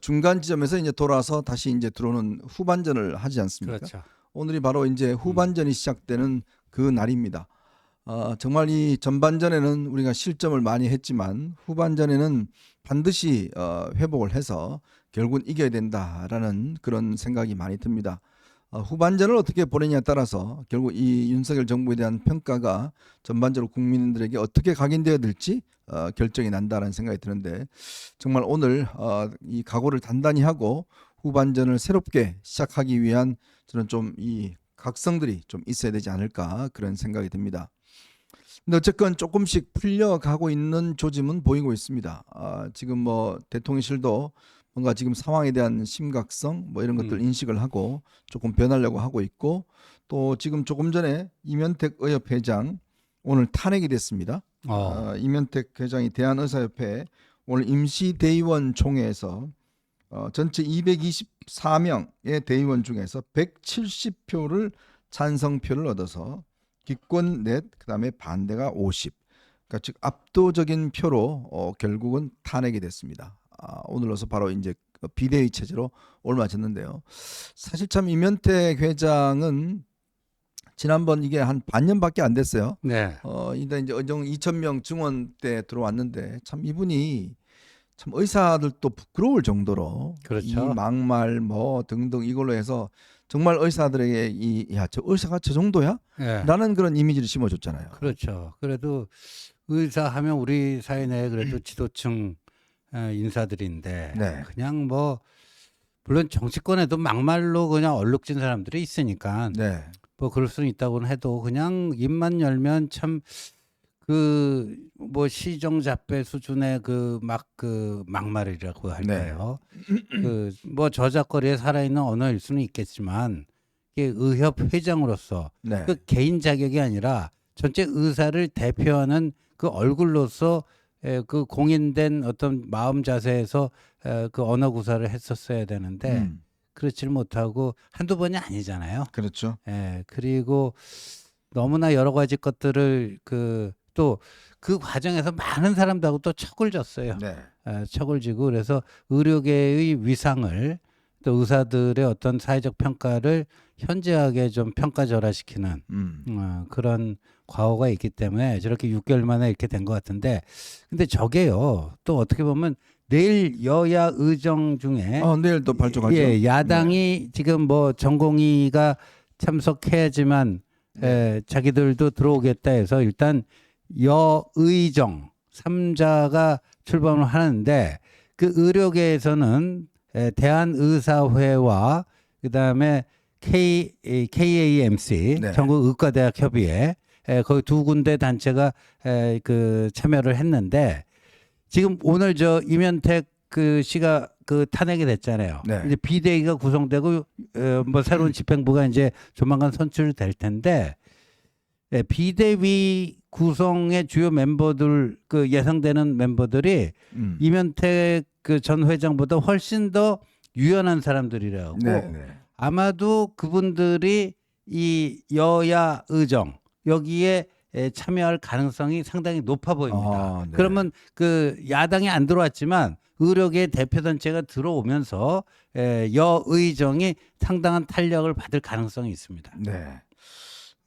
중간 지점에서 이제 돌아서 다시 이제 들어오는 후반전을 하지 않습니까? 그렇죠. 오늘이 바로 이제 후반전이 시작되는 그 날입니다. 정말 이 전반전에는 우리가 실점을 많이 했지만 후반전에는 반드시 회복을 해서 결국은 이겨야 된다라는 그런 생각이 많이 듭니다. 후반전을 어떻게 보내냐에 따라서 결국 이 윤석열 정부에 대한 평가가 전반적으로 국민들에게 어떻게 각인되어야 될지 결정이 난다는 생각이 드는데 정말 오늘 이 각오를 단단히 하고 후반전을 새롭게 시작하기 위한 저는 좀 이 각성들이 좀 있어야 되지 않을까 그런 생각이 듭니다. 근데 어쨌건 조금씩 풀려가고 있는 조짐은 보이고 있습니다. 지금 뭐 대통령실도 뭔가 지금 상황에 대한 심각성 뭐 이런 것들 인식을 하고 조금 변하려고 하고 있고 또 지금 조금 전에 이면택 의협 회장 오늘 탄핵이 됐습니다. 이면택 회장이 대한의사협회 오늘 임시대의원 총회에서 전체 224명의 대의원 중에서 170표를 찬성표를 얻어서 기권 넷 그다음에 반대가 50. 그러니까 즉 압도적인 표로 결국은 탄핵이 됐습니다. 오늘로서 바로 이제 비대위 체제로 올라졌는데요. 사실 참 이면택 회장은 지난번 이게 한 반년밖에 안 됐어요. 네. 이제 2,000명 증원 때 들어왔는데 참 이분이 참 의사들도 부끄러울 정도로 그렇죠. 이 막말 뭐 등등 이걸로 해서 정말 의사들에게 저 의사가 저 정도야? 네. 라는 그런 이미지를 심어줬잖아요. 그렇죠. 그래도 의사 하면 우리 사회 내에 그래도 지도층 인사들인데 네. 그냥 뭐 물론 정치권에도 막말로 그냥 얼룩진 사람들이 있으니까 네. 뭐 그럴 수는 있다고는 해도 그냥 입만 열면 참 그 뭐 시정잡배 수준의 그 막말이라고 할까요? 그 뭐 저작거리에 살아있는 언어일 수는 있겠지만 이게 의협 회장으로서 네. 그 개인 자격이 아니라 전체 의사를 대표하는 그 얼굴로서 그 공인된 어떤 마음 자세에서 그 언어 구사를 했었어야 되는데 그렇지를 못하고 한두 번이 아니잖아요. 그렇죠. 그리고 너무나 여러 가지 것들을 또 그 과정에서 많은 사람들하고 또 척을 졌어요. 네. 척을 지고 그래서 의료계의 위상을 또 의사들의 어떤 사회적 평가를 현저하게 좀 평가절하시키는 그런 과오가 있기 때문에 저렇게 6개월 만에 이렇게 된 것 같은데 근데 저게요 또 어떻게 보면 내일 여야 의정 중에 내일 또 발족하죠. 야당이 지금 뭐 전공의가 참석해야지만 자기들도 들어오겠다 해서 일단 여의정 3자가 출범을 하는데 그 의료계에서는 대한의사회와 그다음에 KAMC 네. 전국의과대학협의회 거기 두 군데 단체가 그 참여를 했는데 지금 오늘 저 이면택 그 씨가 그 탄핵이 됐잖아요. 네. 이제 비대위가 구성되고 뭐 새로운 집행부가 이제 조만간 선출될 텐데 비대위 구성의 주요 멤버들 그 예상되는 멤버들이 이면택 그 전 회장보다 훨씬 더 유연한 사람들이라고 네. 아마도 그분들이 이 여야 의정 여기에 참여할 가능성이 상당히 높아 보입니다. 네. 그러면 그 야당이 안 들어왔지만 의료계 대표단체가 들어오면서 여의정이 상당한 탄력을 받을 가능성이 있습니다. 네.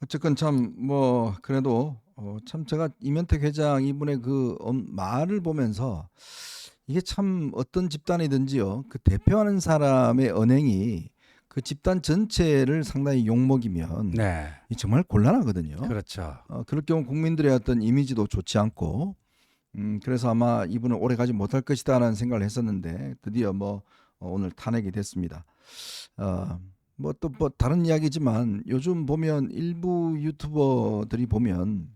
어쨌건 참 뭐 그래도 참 제가 이면택 회장 이분의 그 말을 보면서 이게 참 어떤 집단이든지요 그 대표하는 사람의 언행이 그 집단 전체를 상당히 욕먹이면 이 정말 곤란하거든요. 그렇죠. 그럴 경우 국민들의 어떤 이미지도 좋지 않고 그래서 아마 이분은 오래 가지 못할 것이다라는 생각을 했었는데 드디어 뭐 오늘 탄핵이 됐습니다. 뭐 또 뭐 다른 이야기지만 요즘 보면 일부 유튜버들이 보면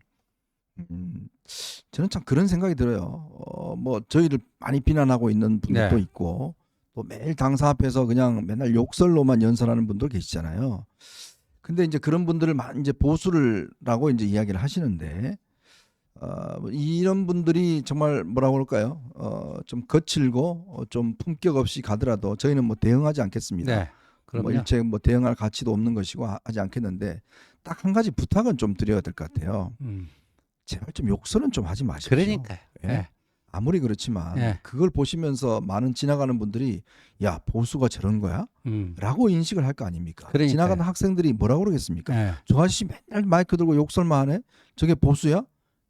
저는 참 그런 생각이 들어요. 뭐 저희를 많이 비난하고 있는 분들도 있고 또 매일 당사 앞에서 그냥 맨날 욕설로만 연설하는 분도 계시잖아요. 근데 이제 그런 분들을 이제 보수라고 이제 이야기를 하시는데 이런 분들이 정말 뭐라고 할까요? 좀 거칠고 좀 품격 없이 가더라도 저희는 뭐 대응하지 않겠습니다. 뭐 일체 뭐 대응할 가치도 없는 것이고 하지 않겠는데 딱 한 가지 부탁은 좀 드려야 될 것 같아요. 제발 좀 욕설은 좀 하지 마십시오. 그러니까요. 아무리 그렇지만 예. 그걸 보시면서 많은 지나가는 분들이 야 보수가 저런 거야? 라고 인식을 할 거 아닙니까? 그러니까요. 지나가는 학생들이 뭐라고 그러겠습니까? 예. 저 아저씨 맨날 마이크 들고 욕설만 하네? 저게 보수야?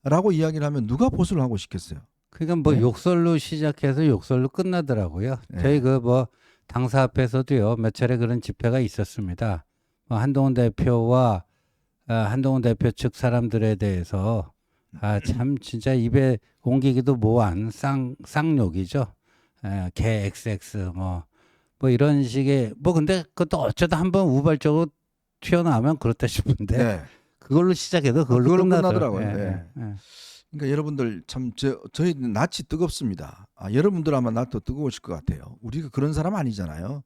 라고 이야기를 하면 누가 보수를 하고 싶겠어요? 그러니까 뭐 네? 욕설로 시작해서 욕설로 끝나더라고요. 네. 저희 그 뭐 당사 앞에서도요 몇 차례 그런 집회가 있었습니다. 뭐 한동훈 대표와 한동훈 대표 측 사람들에 대해서 참 진짜 입에 옮기기도 뭐한 쌍욕이죠. 개 XX 뭐 이런 식의 뭐 근데 그것도 어쩌다 한번 우발적으로 튀어나오면 그렇다 싶은데 네. 그걸로 시작해도 그걸로 그걸로 끝나더라고요. 끝나더라고요. 예, 예. 예. 그러니까 여러분들 참 저희 낯이 뜨겁습니다. 여러분들 아마 낯도 뜨거우실 것 같아요. 우리가 그런 사람 아니잖아요.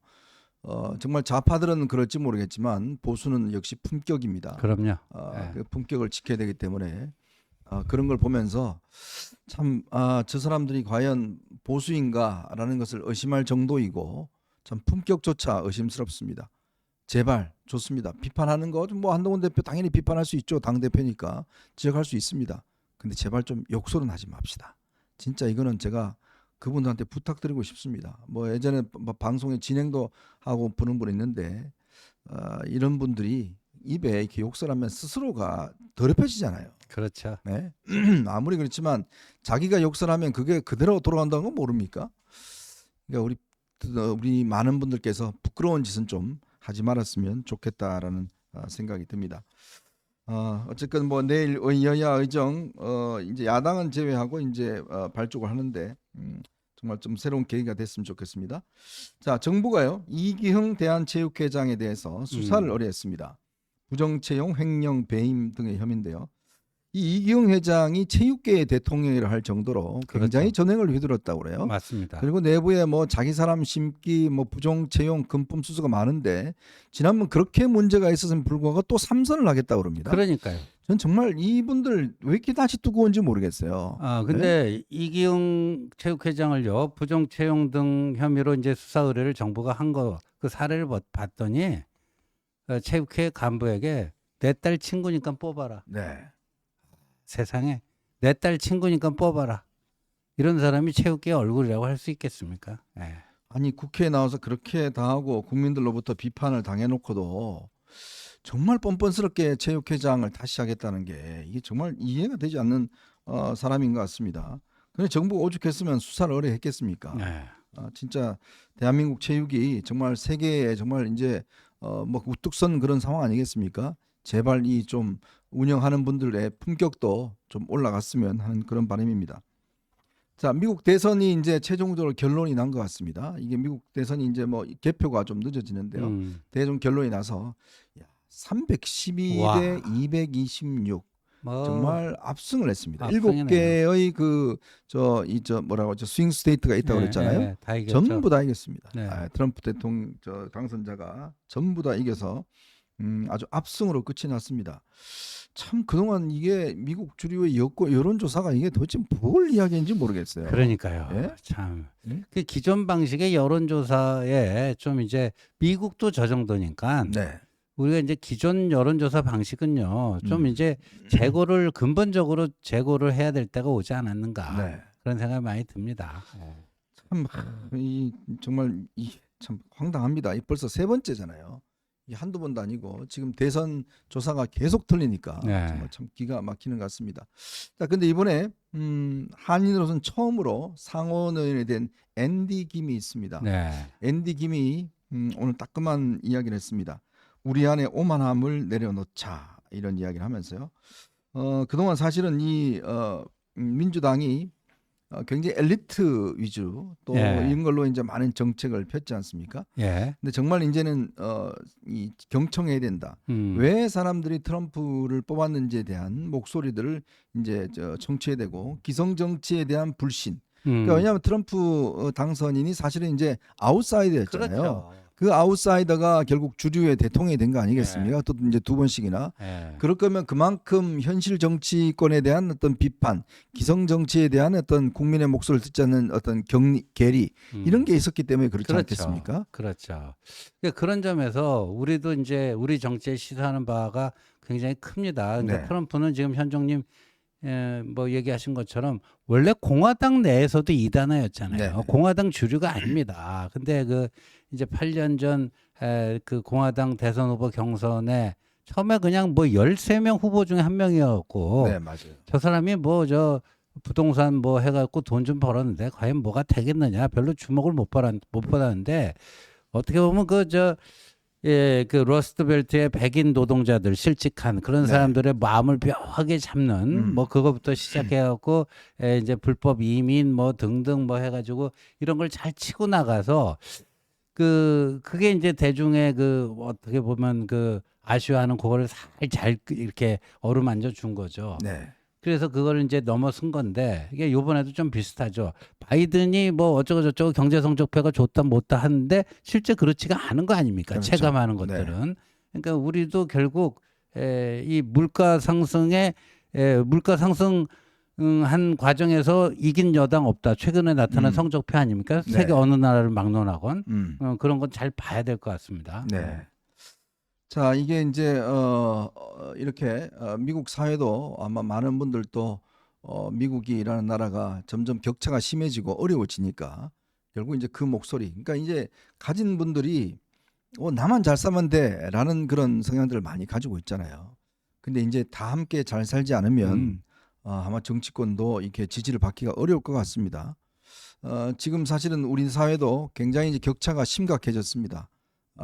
정말 좌파들은 그럴지 모르겠지만 보수는 역시 품격입니다. 그럼요. 그 품격을 지켜야 되기 때문에 그런 걸 보면서 참 저 사람들이 과연 보수인가라는 것을 의심할 정도이고 참 품격조차 의심스럽습니다. 제발 좋습니다. 비판하는 거 뭐 한동훈 대표 당연히 비판할 수 있죠. 당 대표니까 지적할 수 있습니다. 근데 제발 좀 욕설은 하지 맙시다. 진짜 이거는 제가 그분들한테 부탁드리고 싶습니다. 뭐 예전에 방송에 진행도 하고 보는 분 있는데 이런 분들이 입에 이렇게 욕설하면 스스로가 더럽혀지잖아요. 그렇죠. 네? 아무리 그렇지만 자기가 욕설하면 그게 그대로 돌아간다는 건 모릅니까? 그러니까 우리 많은 분들께서 부끄러운 짓은 좀 하지 말았으면 좋겠다라는 생각이 듭니다. 어쨌든 뭐 내일 여야 의정 이제 야당은 제외하고 이제 발족을 하는데 정말 좀 새로운 계기가 됐으면 좋겠습니다. 자, 정부가요 이기흥 대한체육회장에 대해서 수사를 의뢰했습니다. 부정채용, 횡령, 배임 등의 혐의인데요. 이 이기흥 회장이 체육계의 대통령이라 할 정도로 굉장히 그렇죠. 전횡을 휘둘렀다고 그래요. 맞습니다. 그리고 내부에 뭐 자기 사람 심기, 뭐 부정 채용, 금품 수수가 많은데 지난번 그렇게 문제가 있었음에 불구하고 또 삼선을 하겠다고 그럽니다. 그러니까요. 전 정말 이분들 왜 이렇게 낯이 뜨거운지 모르겠어요. 근데 이기흥 체육회장을요 부정 채용 등 혐의로 이제 수사 의뢰를 정부가 한 거 그 사례를 봤더니 체육회 간부에게 내 딸 친구니까 뽑아라. 네. 세상에 내 딸 친구니까 뽑아라. 이런 사람이 체육계 얼굴이라고 할 수 있겠습니까? 예. 아니 국회에 나와서 그렇게 다 하고 국민들로부터 비판을 당해놓고도 정말 뻔뻔스럽게 체육회장을 다시 하겠다는 게 이게 정말 이해가 되지 않는 사람인 것 같습니다. 근데 정부가 오죽했으면 수사를 의뢰했겠습니까? 예. 진짜 대한민국 체육이 정말 세계에 정말 이제 뭐 우뚝 선 그런 상황 아니겠습니까? 제발 이 좀 운영하는 분들의 품격도 좀 올라갔으면 하는 그런 바람입니다. 자, 미국 대선이 이제 최종적으로 결론이 난 것 같습니다. 이게 미국 대선이 이제 뭐 개표가 좀 늦어지는데요. 대중 결론이 나서 312 와. 대 226 정말 압승을 했습니다. 압승이네요. 7개의 스윙 스테이트가 있다고 그랬잖아요. 다 이겼죠. 전부 다 이겼습니다. 네. 트럼프 대통령 당선자가 전부 다 이겨서 아주 압승으로 끝이 났습니다. 참 그동안 이게 미국 주류의 여론조사가 이게 도대체 뭘 이야기인지 모르겠어요. 그러니까요. 예? 참. 예? 그 기존 방식의 여론조사에 좀 이제 미국도 저 정도니까 네. 우리가 이제 기존 여론조사 방식은요 좀 이제 근본적으로 재고를 해야 될 때가 오지 않았는가 네. 그런 생각이 많이 듭니다. 참 정말 참 황당합니다. 벌써 세 번째잖아요. 한두 번도 아니고 지금 대선 조사가 계속 틀리니까 네. 정말 참 기가 막히는 것 같습니다. 자, 근데 이번에 한인으로서는 처음으로 상원의원이 된 앤디 김이 있습니다. 네. 앤디 김이 오늘 따끔한 이야기를 했습니다. 우리 안에 오만함을 내려놓자 이런 이야기를 하면서요. 그동안 사실은 이 민주당이 굉장히 엘리트 위주 또 예. 이런 걸로 이제 많은 정책을 폈지 않습니까? 예. 근데 정말 이제는 이 경청해야 된다. 왜 사람들이 트럼프를 뽑았는지에 대한 목소리들을 이제 청취해야 되고 기성 정치에 대한 불신. 그러니까 왜냐하면 트럼프 당선인이 사실은 이제 아웃사이더였잖아요. 그렇죠. 그 아웃사이더가 결국 주류의 대통령이 된 거 아니겠습니까? 또 이제 두 번씩이나. 그럴 거면 그만큼 현실 정치권에 대한 어떤 비판, 기성 정치에 대한 어떤 국민의 목소리를 듣지 않는 어떤 계리 이런 게 있었기 때문에 그렇지 그렇죠. 않겠습니까? 그렇죠. 그러니까 그런 점에서 우리도 이제 우리 정치에 시사하는 바가 굉장히 큽니다. 그러니까 네. 트럼프는 지금 현종님 뭐 얘기하신 것처럼 원래 공화당 내에서도 이단화였잖아요. 네. 공화당 주류가 아닙니다. 근데 그 이제 8년 전 그 공화당 대선 후보 경선에 처음에 그냥 뭐 13명 후보 중에 한 명이었고 네, 맞아요. 저 사람이 뭐 저 부동산 뭐 해갖고 돈 좀 벌었는데 과연 뭐가 되겠느냐 별로 주목을 못 받았는데 어떻게 보면 그 러스트벨트의 백인 노동자들 실직한 그런 네. 사람들의 마음을 묘하게 잡는 뭐 그거부터 시작해갖고 이제 불법 이민 뭐 등등 뭐 해가지고 이런 걸 잘 치고 나가서 그게 이제 대중의 그 어떻게 보면 그 아쉬워하는 그거를 잘 이렇게 어루만져 준 거죠. 네. 그래서 그걸 이제 넘어선 건데 이게 요번에도 좀 비슷하죠. 바이든이 뭐 어쩌고 저쩌고 경제 성적표가 좋다 못다 하는데 실제 그렇지가 않은 거 아닙니까? 그렇죠. 체감하는 것들은. 그러니까 우리도 결국 이 물가 상승한 과정에서 이긴 여당 없다. 최근에 나타난 성적표 아닙니까? 네. 세계 어느 나라를 막론하건 그런 건 잘 봐야 될 것 같습니다. 네. 자, 이게 이제 이렇게 미국 사회도 아마 많은 분들도 미국이라는 나라가 점점 격차가 심해지고 어려워지니까 결국 이제 그 목소리, 그러니까 이제 가진 분들이 나만 잘 살면 돼라는 그런 성향들을 많이 가지고 있잖아요. 근데 이제 다 함께 잘 살지 않으면 아마 정치권도 이렇게 지지를 받기가 어려울 것 같습니다. 지금 사실은 우리 사회도 굉장히 이제 격차가 심각해졌습니다.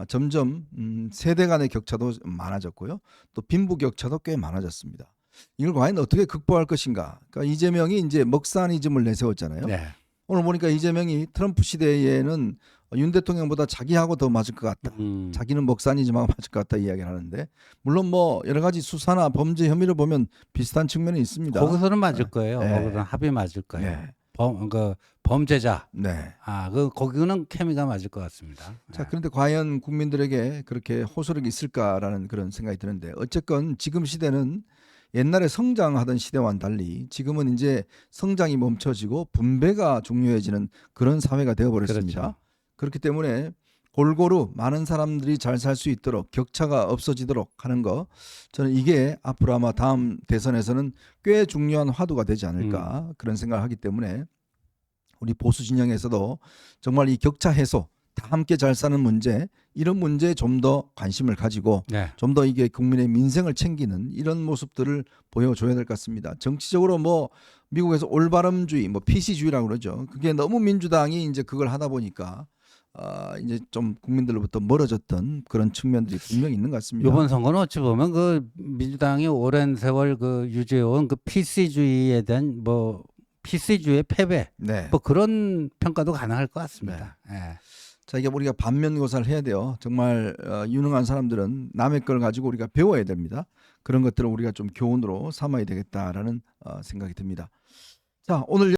점점 세대 간의 격차도 많아졌고요. 또 빈부 격차도 꽤 많아졌습니다. 이걸 과연 어떻게 극복할 것인가? 그러니까 이재명이 이제 먹사니즘을 내세웠잖아요. 네. 오늘 보니까 이재명이 트럼프 시대에는 윤 대통령보다 자기하고 더 맞을 것 같다. 자기는 먹사니즘하고 맞을 것 같다 이야기를 하는데 물론 뭐 여러 가지 수사나 범죄 혐의를 보면 비슷한 측면이 있습니다. 거기서는 맞을 거예요. 네. 거기서는 합의 맞을 거예요. 네. 범죄자. 네. 거기는 케미가 맞을 것 같습니다. 자, 그런데 과연 국민들에게 그렇게 호소력이 있을까라는 그런 생각이 드는데 어쨌건 지금 시대는 옛날에 성장하던 시대와는 달리 지금은 이제 성장이 멈춰지고 분배가 중요해지는 그런 사회가 되어버렸습니다. 그렇죠. 그렇기 때문에 골고루 많은 사람들이 잘 살 수 있도록 격차가 없어지도록 하는 거 저는 이게 앞으로 아마 다음 대선에서는 꽤 중요한 화두가 되지 않을까 그런 생각을 하기 때문에 우리 보수 진영에서도 정말 이 격차 해소 다 함께 잘 사는 문제 이런 문제에 좀 더 관심을 가지고 네. 좀 더 이게 국민의 민생을 챙기는 이런 모습들을 보여줘야 될 것 같습니다. 정치적으로 뭐 미국에서 올바름주의, 뭐 PC주의라고 그러죠. 그게 너무 민주당이 이제 그걸 하다 보니까 이제 좀 국민들로부터 멀어졌던 그런 측면들이 분명히 있는 것 같습니다. 이번 선거는 어찌 보면 그 민주당이 오랜 세월 그 유지해온 그 PC주의에 대한 뭐 PC주의의 패배, 네. 뭐 그런 평가도 가능할 것 같습니다. 네. 자, 이게 우리가 반면교사를 해야 돼요. 정말 유능한 사람들은 남의 걸 가지고 우리가 배워야 됩니다. 그런 것들을 우리가 좀 교훈으로 삼아야 되겠다라는 생각이 듭니다. 자, 오늘